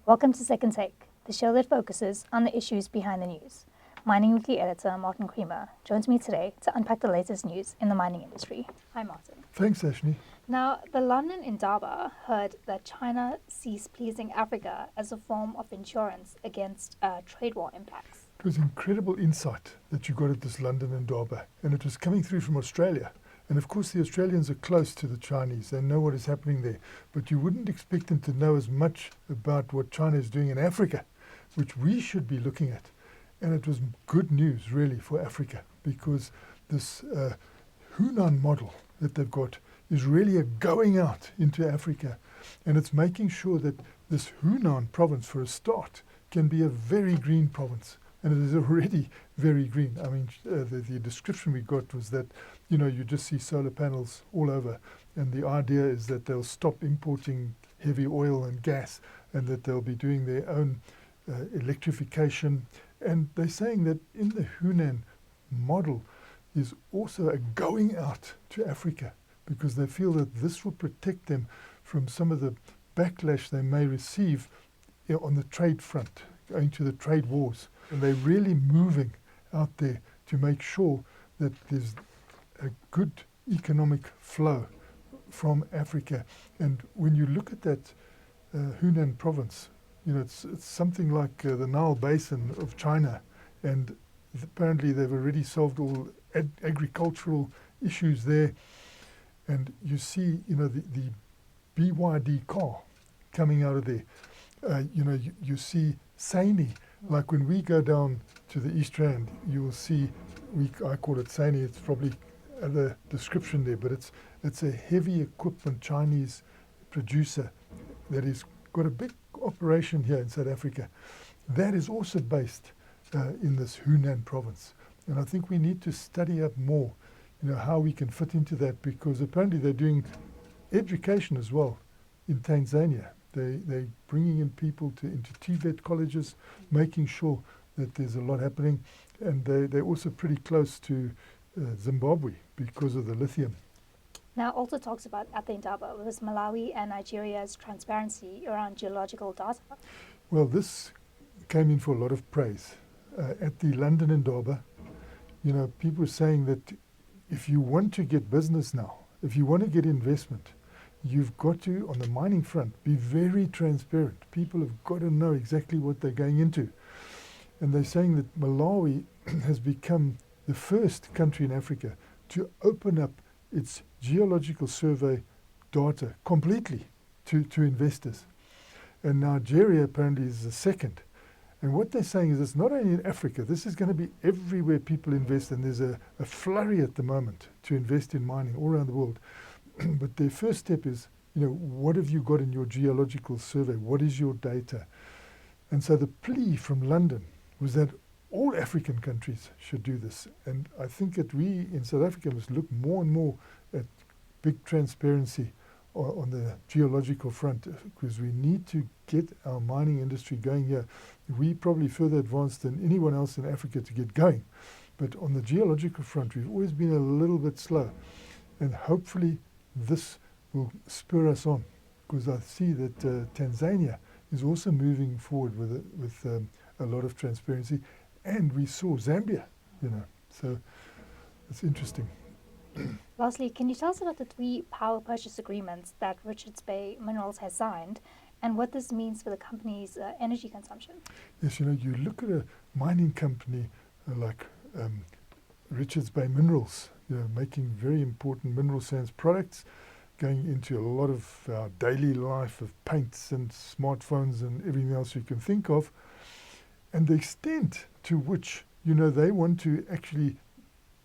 Welcome to Second Take, the show that focuses on the issues behind the news. Mining Weekly editor Martin Creamer joins me today to unpack the latest news in the mining industry. Hi, Martin. Thanks, Ashley. Now, the London Indaba heard that China sees pleasing Africa as a form of insurance against trade war impacts. It was incredible insight that you got at this London Indaba, and it was coming through from Australia. And of course, the Australians are close to the Chinese. They know what is happening there. But you wouldn't expect them to know as much about what China is doing in Africa, which we should be looking at. And it was good news, really, for Africa, because this Hunan model that they've got is really a going out into Africa. And it's making sure that this Hunan province, for a start, can be a very green province. And it is already very green. I mean, the description we got was that, you just see solar panels all over. And the idea is that they'll stop importing heavy oil and gas and that they'll be doing their own electrification. And they're saying that in the Hunan model is also a going out to Africa because they feel that this will protect them from some of the backlash they may receive on the trade front, going to the trade wars. And they're really moving out there to make sure that there's a good economic flow from Africa. And when you look at that Hunan province, it's something like the Nile Basin of China. And apparently they've already solved all agricultural issues there. And you see, the BYD car coming out of there. You see Saini. Like when we go down to the East Rand, you will see, I call it Saini, it's probably other description there, but it's a heavy equipment Chinese producer that has got a big operation here in South Africa. That is also based in this Hunan province. And I think we need to study up more, how we can fit into that, because apparently they're doing education as well in Tanzania. They're bringing in people into TVET colleges, making sure that there's a lot happening. And they're also pretty close to Zimbabwe because of the lithium. Now, also talks about at the Indaba was Malawi and Nigeria's transparency around geological data. Well, this came in for a lot of praise. At the London Indaba, people are saying that if you want to get business now, if you want to get investment, you've got to, on the mining front, be very transparent. People have got to know exactly what they're going into. And they're saying that Malawi has become the first country in Africa to open up its geological survey data completely to investors. And Nigeria apparently is the second. And what they're saying is it's not only in Africa, this is going to be everywhere people invest, and there's a flurry at the moment to invest in mining all around the world. But their first step is, what have you got in your geological survey? What is your data? And so the plea from London was that all African countries should do this. And I think that we in South Africa must look more and more at big transparency on the geological front, because we need to get our mining industry going here. We're probably further advanced than anyone else in Africa to get going. But on the geological front, we've always been a little bit slow. And hopefully this will spur us on, because I see that Tanzania is also moving forward with a lot of transparency. And we saw Zambia, so it's interesting. Lastly, can you tell us about the 3 power purchase agreements that Richards Bay Minerals has signed and what this means for the company's energy consumption? Yes, you look at a mining company like Richards Bay Minerals, making very important mineral sands products, going into a lot of our daily life of paints and smartphones and everything else you can think of. And the extent to which, they want to actually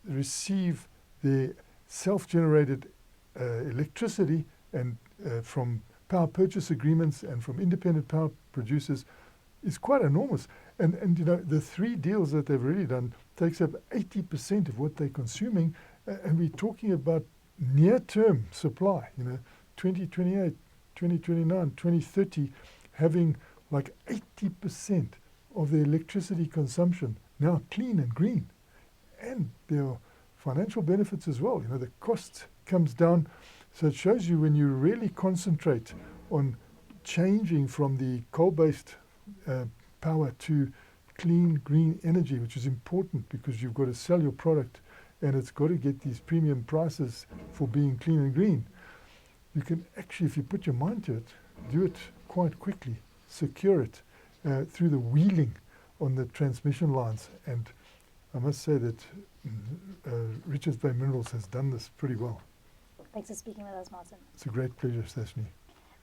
receive their self-generated electricity and from power purchase agreements and from independent power producers is quite enormous. And the 3 deals that they've already done takes up 80% of what they're consuming. And we're talking about near-term supply, 2028, 2029, 2030, having like 80% of the electricity consumption now clean and green. And there are financial benefits as well. The cost comes down. So it shows you when you really concentrate on changing from the coal-based power to clean, green energy, which is important because you've got to sell your product and it's got to get these premium prices for being clean and green. You can actually, if you put your mind to it, do it quite quickly, secure it through the wheeling on the transmission lines. And I must say that Richards Bay Minerals has done this pretty well. Thanks for speaking with us, Martin. It's a great pleasure, Sashni.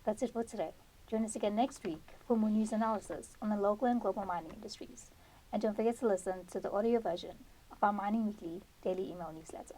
That's it for today. Join us again next week for more news analysis on the local and global mining industries. And don't forget to listen to the audio version of our Mining Weekly daily email newsletter.